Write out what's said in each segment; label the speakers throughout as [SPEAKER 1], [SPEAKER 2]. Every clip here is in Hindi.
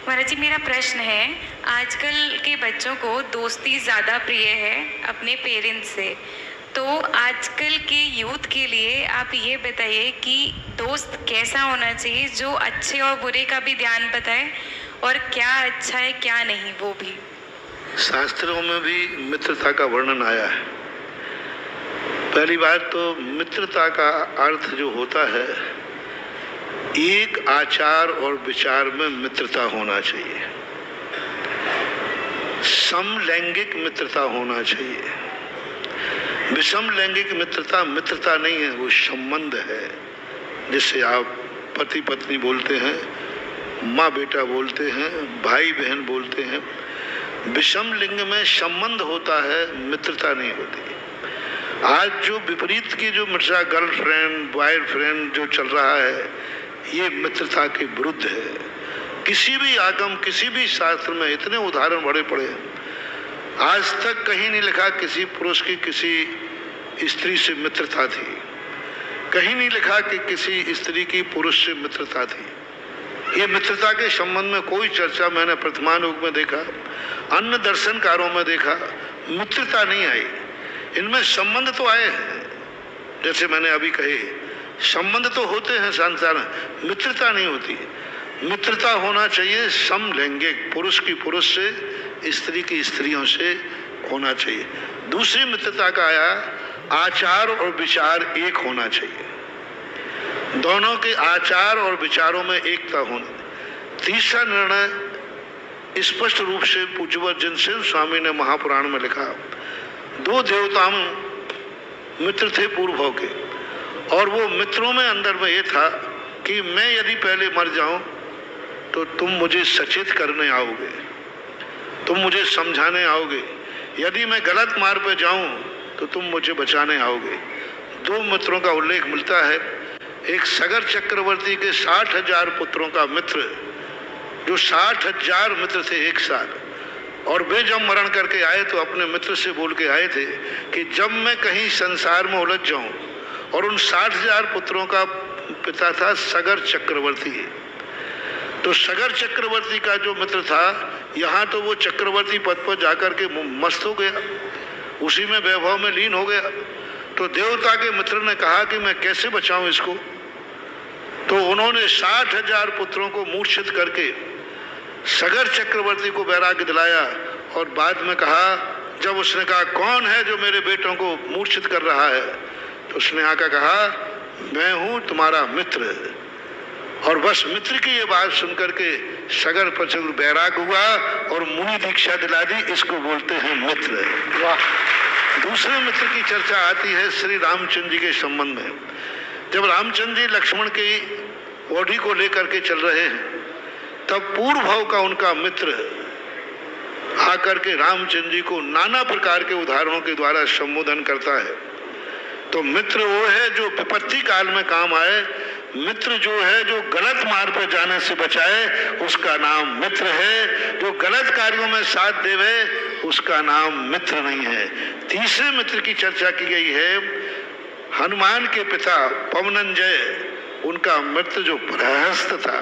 [SPEAKER 1] महाराज जी, मेरा प्रश्न है, आजकल के बच्चों को दोस्ती ज़्यादा प्रिय है अपने पेरेंट्स से। तो आजकल के यूथ के लिए आप ये बताइए कि दोस्त कैसा होना चाहिए जो अच्छे और बुरे का भी ध्यान बताए, और क्या अच्छा है क्या नहीं वो भी।
[SPEAKER 2] शास्त्रों में भी मित्रता का वर्णन आया है। पहली बात तो मित्रता का अर्थ जो होता है, एक आचार और विचार में मित्रता होना चाहिए, समलैंगिक मित्रता होना चाहिए। विषम लैंगिक मित्रता मित्रता नहीं है, वो संबंध है। जिससे आप पति पत्नी बोलते हैं, माँ बेटा बोलते हैं, भाई बहन बोलते हैं। विषम लिंग में संबंध होता है, मित्रता नहीं होती। आज जो विपरीत की जो मित्रता, गर्लफ्रेंड बॉयफ्रेंड जो चल रहा है, ये मित्रता के विरुद्ध है। किसी भी आगम, किसी भी शास्त्र में इतने उदाहरण बड़े पड़े हैं, आज तक कहीं नहीं लिखा किसी पुरुष की किसी स्त्री से मित्रता थी। कहीं नहीं लिखा कि किसी स्त्री की पुरुष से मित्रता थी। ये मित्रता के संबंध में कोई चर्चा मैंने प्रथमानुग में देखा, अन्य दर्शनकारों में देखा, मित्रता नहीं आई। इनमें संबंध तो आए हैं, जैसे मैंने अभी कहे, संबंध तो होते हैं संसार में, मित्रता नहीं होती। मित्रता होना चाहिए समलैंगिक, पुरुष की पुरुष से, स्त्री की स्त्रियों से होना चाहिए। दूसरी मित्रता का आया, आचार और विचार एक होना चाहिए, दोनों के आचार और विचारों में एकता होना। तीसरा निर्णय स्पष्ट रूप से पूज्यवर जिनसेन स्वामी ने महापुराण में लिखा, दो देवताओं मित्र थे पूर्व भाव के, और वो मित्रों में अंदर में ये था कि मैं यदि पहले मर जाऊं तो तुम मुझे सचेत करने आओगे, तुम मुझे समझाने आओगे। यदि मैं गलत मार्ग पे जाऊं तो तुम मुझे बचाने आओगे। दो मित्रों का उल्लेख मिलता है। एक सगर चक्रवर्ती के 60,000 पुत्रों का मित्र, जो 60,000 मित्र थे एक साथ, और वे जब मरण करके आए तो अपने मित्र से बोल के आए थे कि जब मैं कहीं संसार में उलझ जाऊं, और उन 60,000 पुत्रों का पिता था सगर चक्रवर्ती। तो सगर चक्रवर्ती का जो मित्र था, यहाँ तो वो चक्रवर्ती पद पर जाकर के मस्त हो गया, उसी में वैभव में लीन हो गया। तो देवता के मित्र ने कहा कि मैं कैसे बचाऊं इसको। तो उन्होंने 60,000 पुत्रों को मूर्छित करके सगर चक्रवर्ती को वैराग्य दिलाया, और बाद में कहा, जब उसने कहा कौन है जो मेरे बेटों को मूर्छित कर रहा है, तो उसने आकर कहा मैं हूं तुम्हारा मित्र। और बस मित्र की ये बात सुनकर के सगर पर बैराग हुआ और मुनि दीक्षा दिला दी। इसको बोलते हैं मित्र। वाह। दूसरे मित्र की चर्चा आती है श्री रामचंद्र जी के संबंध में। जब रामचंद्र जी लक्ष्मण की ओढ़ी को लेकर के चल रहे हैं, तब पूर्व भाव का उनका मित्र आकर के रामचंद्र जी को नाना प्रकार के उदाहरणों के द्वारा संबोधन करता है। तो मित्र वो है जो विपत्ति काल में काम आए। मित्र जो है जो गलत मार्ग पर जाने से बचाए, उसका नाम मित्र है। जो गलत कार्यों में साथ देवे, उसका नाम मित्र नहीं है। तीसरे मित्र की चर्चा की गई है, हनुमान के पिता पवनंजय, उनका मित्र जो प्रहस्त था।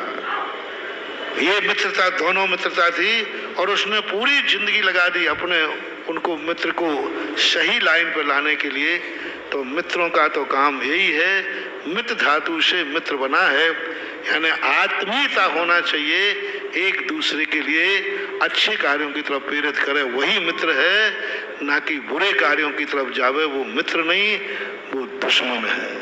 [SPEAKER 2] ये मित्रता, दोनों मित्रता थी, और उसने पूरी जिंदगी लगा दी अपने उनको मित्र को सही लाइन पर लाने के लिए। तो मित्रों का तो काम यही है, मित्र धातु से मित्र बना है, यानी आत्मीयता होना चाहिए, एक दूसरे के लिए अच्छे कार्यों की तरफ प्रेरित करे, वही मित्र है। ना कि बुरे कार्यों की तरफ जावे, वो मित्र नहीं, वो दुश्मन है।